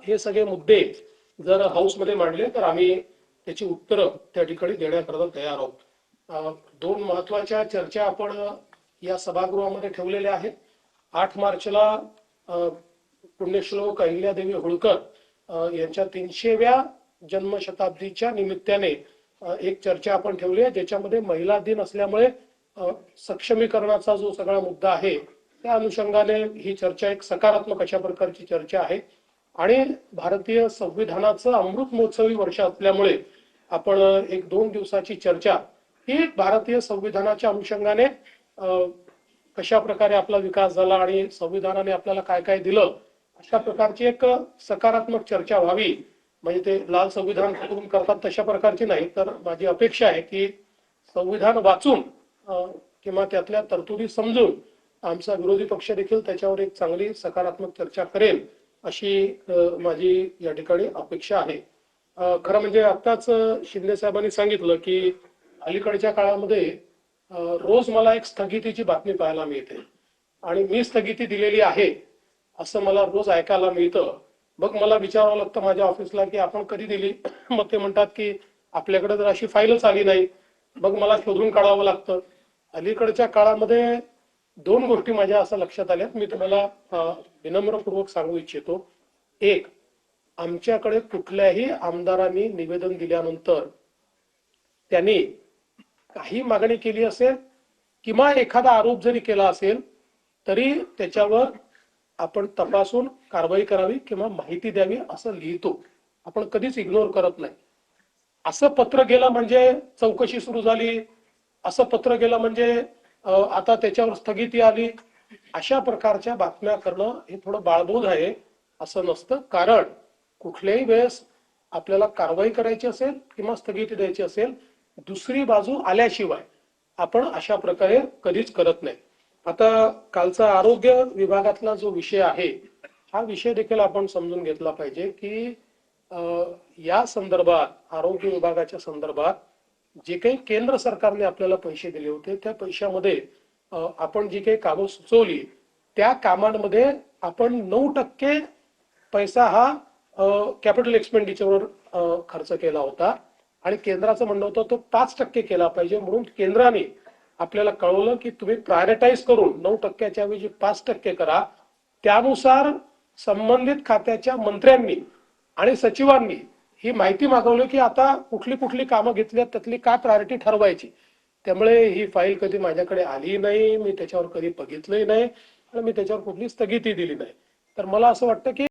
हे सगळे मुद्दे जर हाऊसमध्ये मांडले तर आम्ही त्याची उत्तरं त्या ठिकाणी देण्याकरता तयार आहोत. दोन महत्वाच्या चर्चा आपण या सभागृहामध्ये ठेवलेल्या आहेत. 8 मार्चला पुण्यश्लोक अहिल्यादेवी होळकर यांच्या 300व्या जन्मशताब्दीच्या निमित्ताने एक चर्चा आपण ठेवली आहे, ज्याच्यामध्ये महिला दिन असल्यामुळे सक्षमीकरणाचा जो सगळा मुद्दा आहे त्या अनुषंगाने ही चर्चा एक सकारात्मक अशा प्रकारची चर्चा आहे. आणि भारतीय संविधानाचं अमृत महोत्सवी वर्ष असल्यामुळे आपण एक 2 दिवसाची चर्चा ही भारतीय संविधानाच्या अनुषंगाने कशा प्रकारे आपला विकास झाला आणि संविधानाने आपल्याला काय काय दिलं अशा प्रकारची एक सकारात्मक चर्चा व्हावी. म्हणजे ते लाल संविधान करून करतात तशा प्रकारची नाही, तर माझी अपेक्षा आहे की संविधान वाचून किंवा त्यातल्या तरतुदी समजून आमचा विरोधी पक्ष देखील त्याच्यावर एक चांगली सकारात्मक चर्चा करेल अशी माझी या ठिकाणी अपेक्षा आहे. खरं म्हणजे आत्ताच शिंदे साहेबांनी सांगितलं की अलीकडच्या काळामध्ये रोज मला एक स्थगितीची बातमी पाहायला मिळते आणि मी स्थगिती दिलेली आहे असं मला रोज ऐकायला मिळतं. मग मला विचारावं लागतं माझ्या ऑफिसला की आपण कधी दिली. मग ते म्हणतात की आपल्याकडे जर अशी फाईलच आली नाही. मग मला शोधून काढावं लागतं. अलीकडच्या काळामध्ये 2 गोष्टी माझ्या असं लक्षात आल्यात, मी तुम्हाला विनम्रपूर्वक सांगू इच्छितो. एक, आमच्याकडे कुठल्याही आमदारांनी निवेदन दिल्यानंतर त्यांनी काही मागणी केली असेल किंवा एखादा आरोप जरी केला असेल तरी त्याच्यावर आपण तपासून कारवाई करावी किंवा माहिती द्यावी असं लिहितो. आपण कधीच इग्नोर करत नाही. असं पत्र गेलं म्हणजे चौकशी सुरू झाली, असं पत्र गेलं म्हणजे आता त्याच्यावर स्थगिती आली, अशा प्रकारच्या बातम्या करणं हे थोडं बाळबोध आहे असं नसतं. कारण कुठल्याही वेळेस आपल्याला कारवाई करायची असेल किंवा स्थगिती द्यायची असेल, दुसरी बाजू आल्याशिवाय आपण अशा प्रकारे कधीच करत नाही. आता कालचा आरोग्य विभागातला जो विषय आहे हा विषय देखील आपण समजून घेतला पाहिजे की या संदर्भात आरोग्य विभागाच्या संदर्भात जे काही केंद्र सरकारने आपल्याला पैसे दिले होते त्या पैशामध्ये आपण जी काही कामं सुचवली त्या कामांमध्ये आपण 9% पैसा हा कॅपिटल एक्सपेंडिचरवर खर्च केला होता आणि केंद्राचं म्हणणं होतं तो 5% केला पाहिजे. म्हणून केंद्राने आपल्याला कळवलं की तुम्ही प्रायोरिटाईज करून 9%च्या ऐवजी 5% करा. त्यानुसार संबंधित खात्याच्या मंत्र्यांनी आणि सचिवांनी ही माहिती मागवली की आता कुठली कुठली कामं घेतल्यात त्यातली काय प्रायोरिटी ठरवायची. त्यामुळे ही फाईल कधी माझ्याकडे आली नाही, मी त्याच्यावर कधी बघितलंही नाही आणि मी त्याच्यावर कुठली स्थगिती दिली नाही. तर मला असं वाटतं की